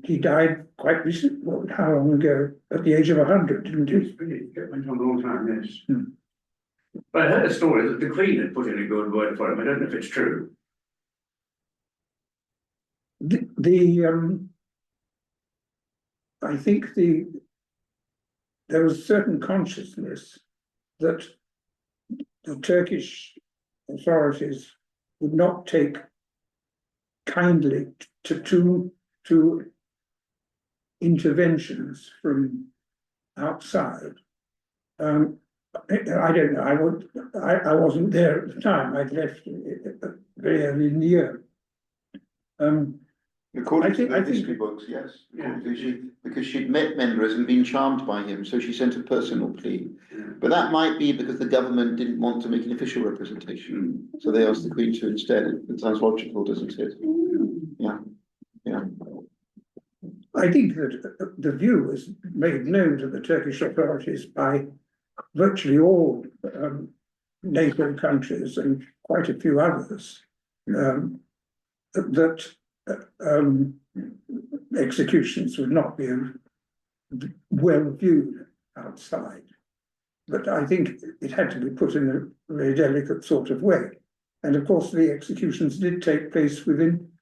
He died quite recently, well, how long ago? At the age of 100, didn't he? It went on a long time, yes. Hmm. But I heard a story that the Queen had put in a good word for him. I don't know if it's true. I think there was certain consciousness that the Turkish authorities would not take kindly to interventions from outside. I don't know. I wasn't there at the time. I'd left very early in the year. According I think- to the history books, yes, because she'd met Menderes and been charmed by him, so she sent a personal plea. But that might be because the government didn't want to make an official representation, so they asked the Queen to instead. It sounds logical, doesn't it? Yeah, yeah. I think that the view was made known to the Turkish authorities by virtually all NATO countries and quite a few others, that executions would not be well viewed outside. But I think it had to be put in a very delicate sort of way. And of course, the executions did take place within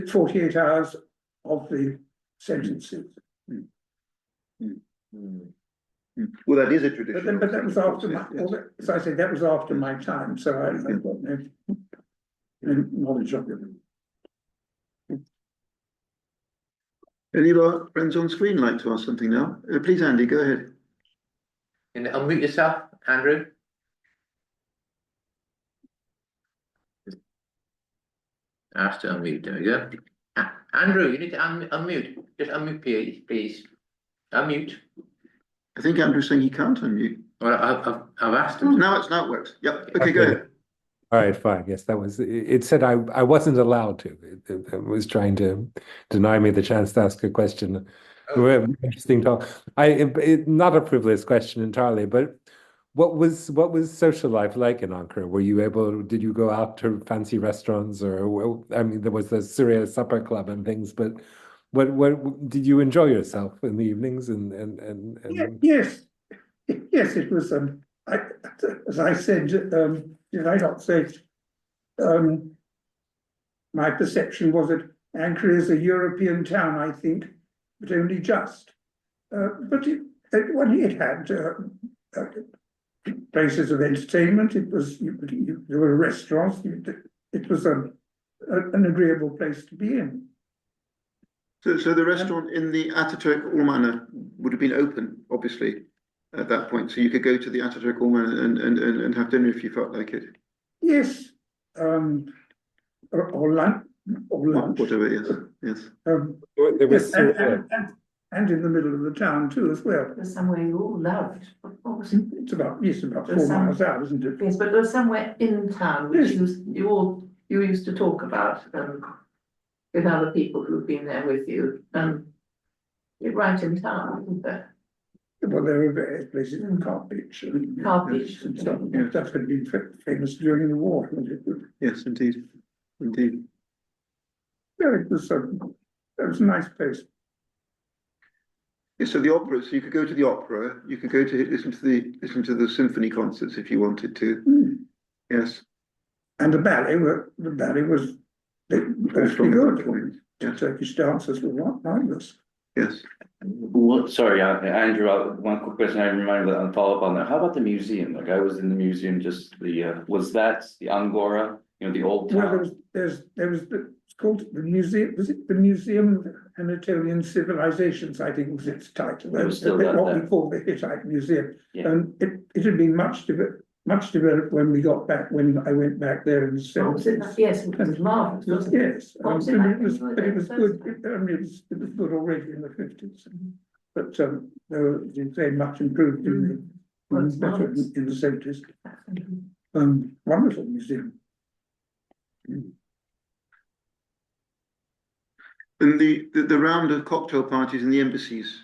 48 hours of the sentences. Well, that is a tradition. But that was after my, as I said, that was after my time, so I've got no knowledge of it. Any of our friends on screen like to ask something now? Please, Andy, go ahead. Can you unmute yourself, Andrew? Ask to unmute, there we go. Andrew, you need to unmute, just unmute please, unmute. I think Andrew's saying he can't unmute. Well, I've asked him. Now it's now it works. Yep. Okay, go ahead. All right, fine. Yes, that was it. Said I wasn't allowed to. It was trying to deny me the chance to ask a question. Interesting talk. Not a privileged question entirely, but what was social life like in Ankara? Were you able? Did you go out to fancy restaurants, or I mean, there was the Syria Supper Club and things, but what did you enjoy yourself in the evenings and Yes, it was. As I said, did I not say? My perception was that Ankara is a European town, I think, but only just. But it had places of entertainment. It was there were restaurants. It was an agreeable place to be in. So the restaurant in the Ataturk Ormanı would have been open, obviously, at that point. So you could go to the Ataturk Ormanı and have dinner if you felt like it. Yes, or lunch. Whatever, yes, yes. there was Yes, and in the middle of the town too, as well. There's somewhere you all loved. What was it? It's about There's 4 miles out, isn't it? Yes, but there was somewhere in town which you used to talk about with other people who've been there with you. Right in town, isn't there? well, there were various places in Carpich and. Carpich. And so on. Yeah, that had been famous during the war. Wasn't it? Yes, indeed, indeed. Yeah, it was a nice place. Yeah, so the opera, so you could go to the opera, you could go to listen to the symphony concerts if you wanted to. Hmm. Yes. And the ballet was actually good. The Yes, Turkish dancers were marvelous. yes. What, sorry, Andrew, one quick question I remember that, follow up on that. How about the museum? Like I was in the museum, just was that the Angora, you know, the old Well, town? it's called the museum, was it the Museum of Anatolian Civilizations, I think was its title. It was still that What we there. call the Hittite Museum. Yeah. And it had been much developed when we got back, when I went back there in the Oh, was it? seventies. Yes, it was marvellous, wasn't it? Yes, What was it and like it was, when you were but there it was the good, first it was good already in the fifties. But they were very much improved in Well, it's better marvellous. in the seventies. Wonderful museum. And the round of cocktail parties in the embassies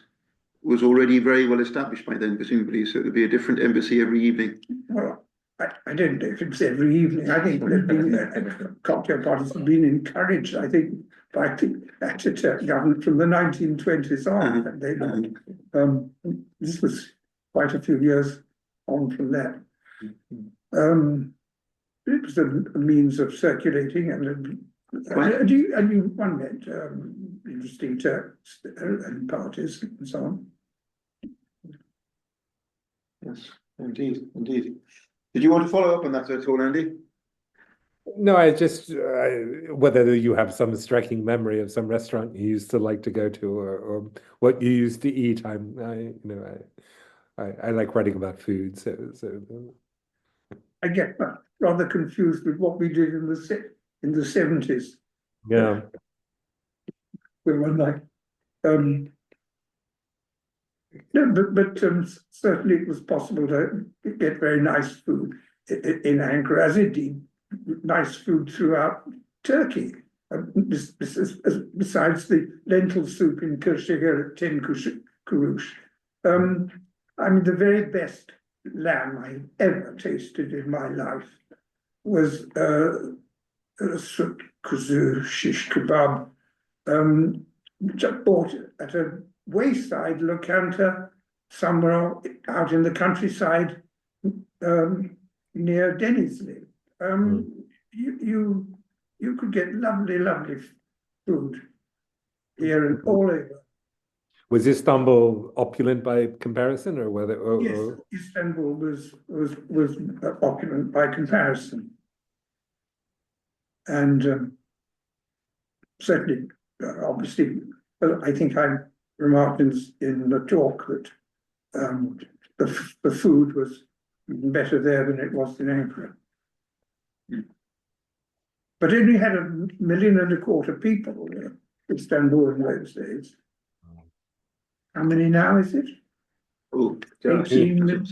was already very well established by then, presumably, so there'd be a different embassy every evening. Well, I don't know if it's every evening. I think there've been cocktail parties have been encouraged, I think, by the Ataturk government from the 1920s on. And they, this was quite a few years on from that. It was a means of circulating and you one met interesting Turks and parties and so on. Yes, indeed, indeed. Did you want to follow up on that at all, Andy? No, I just whether you have some striking memory of some restaurant you used to like to go to, or what you used to eat. I like writing about food, so I get rather confused with what we did in the 70s. yeah. We were like, no, but certainly it was possible to get very nice food in Ankara, as indeed nice food throughout Turkey. Besides the lentil soup in Kırşehir at 10 kuruş. I mean, the very best lamb I ever tasted in my life was kuzu shish kebab, which I bought at a wayside locanter somewhere out in the countryside near Denizli. You could get lovely food here and all over. Was Istanbul opulent by comparison, or whether? Yes, Istanbul was opulent by comparison, and certainly, obviously, I think I remarked in the talk that the food was better there than it was in Ankara. But only had 1.25 million people in Istanbul in those days. How many now is it? Oh, 18 million.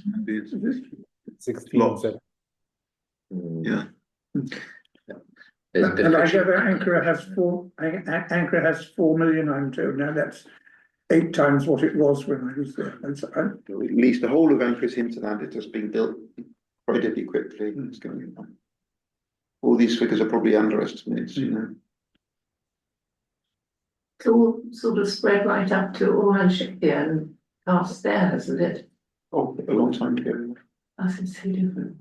16, Lots. 17. yeah. And I gather Ankara has 4 million, I'm told. Now that's 8 times what it was when I was there. At least the whole of Ankara's hinterland is just being built incredibly quickly. It's going on. All these figures are probably underestimates, you know. It's all sort of spread right up to Orhan Shahir and past there, hasn't it? Oh, a long time ago. That's so different.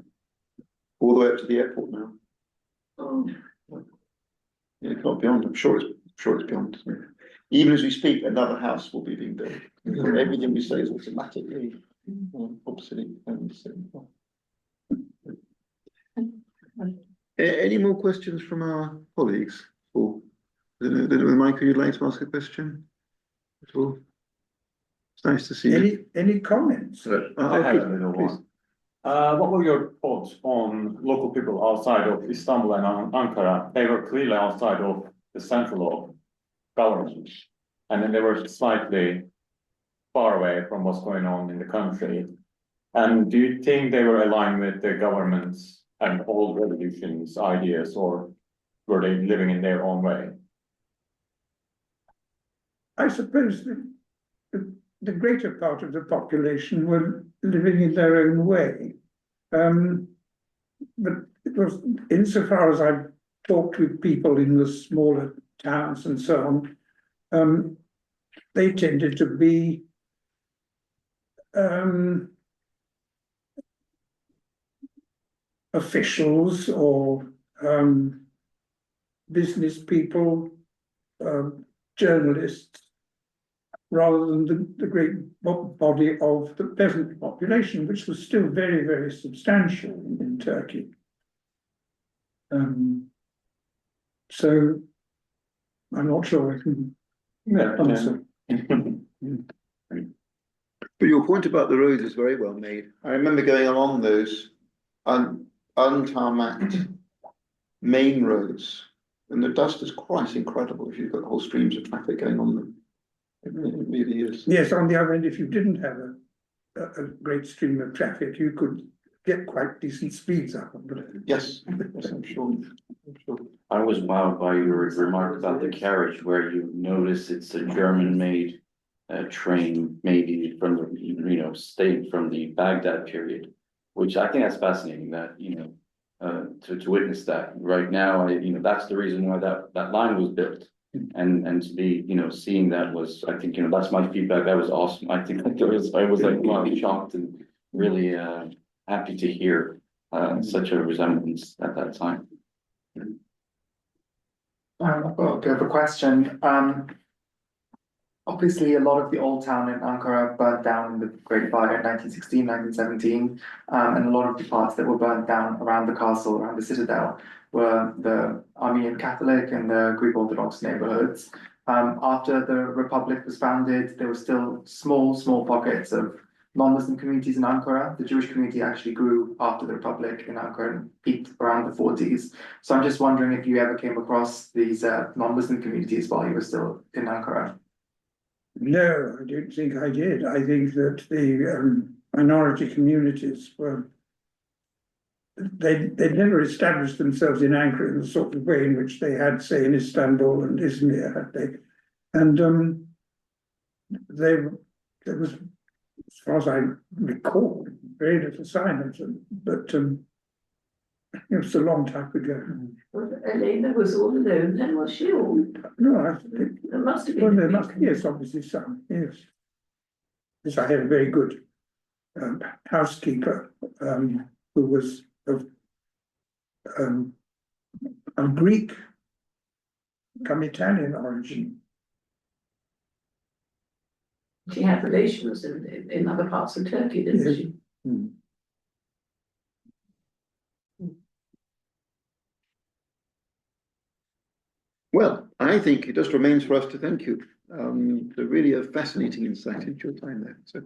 All the way up to the airport now. Oh, Yeah, it can't beyond. I'm sure it's beyond. Even as we speak, another house will be being built. Everything we say is automatically obsolete. Any more questions from our colleagues? Or Michael, you'd like to ask a question at all? It's nice to see you. Any comments? I have a little one. What were your thoughts on local people outside of Istanbul and Ankara? They were clearly outside of the central of government, and then they were slightly far away from what's going on in the country. And do you think they were aligned with the government's and old revolution's ideas, or were they living in their own way? I suppose the greater part of the population were living in their own way. But it was, insofar as I've talked with people in the smaller towns and so on, they tended to be officials or business people, journalists, rather than the great body of the peasant population, which was still very, very substantial in Turkey. So I'm not sure I can answer. But your point about the roads is very well made. I remember going along those untarmacked main roads, and the dust is quite incredible if you've got whole streams of traffic going on them. It really is. Yes, on the other hand, if you didn't have a great stream of traffic, you could get quite decent speeds up. Yes, yes, I'm sure. I was wowed by your remark about the carriage, where you notice it's a German-made train, maybe from the, state from the Baghdad period, which I think that's fascinating that, to witness that. Right now, that's the reason why that line was built. And to be, seeing that was, I think, that's my feedback. That was awesome. I think I was like, wow, shocked and really happy to hear such a resemblance at that time. I've got a bit of a question. Obviously, a lot of the old town in Ankara burnt down in the Great Fire in 1916, 1917, and a lot of the parts that were burnt down around the castle, around the citadel, were the Armenian Catholic and the Greek Orthodox neighborhoods. After the Republic was founded, there were still small pockets of non-Muslim communities in Ankara. The Jewish community actually grew after the Republic in Ankara and peaked around the 40s. So I'm just wondering if you ever came across these non-Muslim communities while you were still in Ankara. No, I don't think I did. I think that the minority communities were, they'd never established themselves in Ankara in the sort of way in which they had, say, in Istanbul and Izmir, had they? And there was, as far as I recall, very little sign of them, but it was a long time ago. Well, Elena was all alone then, was she? Or No, I think, there must have well, been. there must, yes, obviously some, yes. Yes, I had a very good housekeeper who was of Greek, come Italian origin. She had relations in other parts of Turkey, didn't Yes. she? Well, I think it just remains for us to thank you. Really a fascinating insight into your time there. So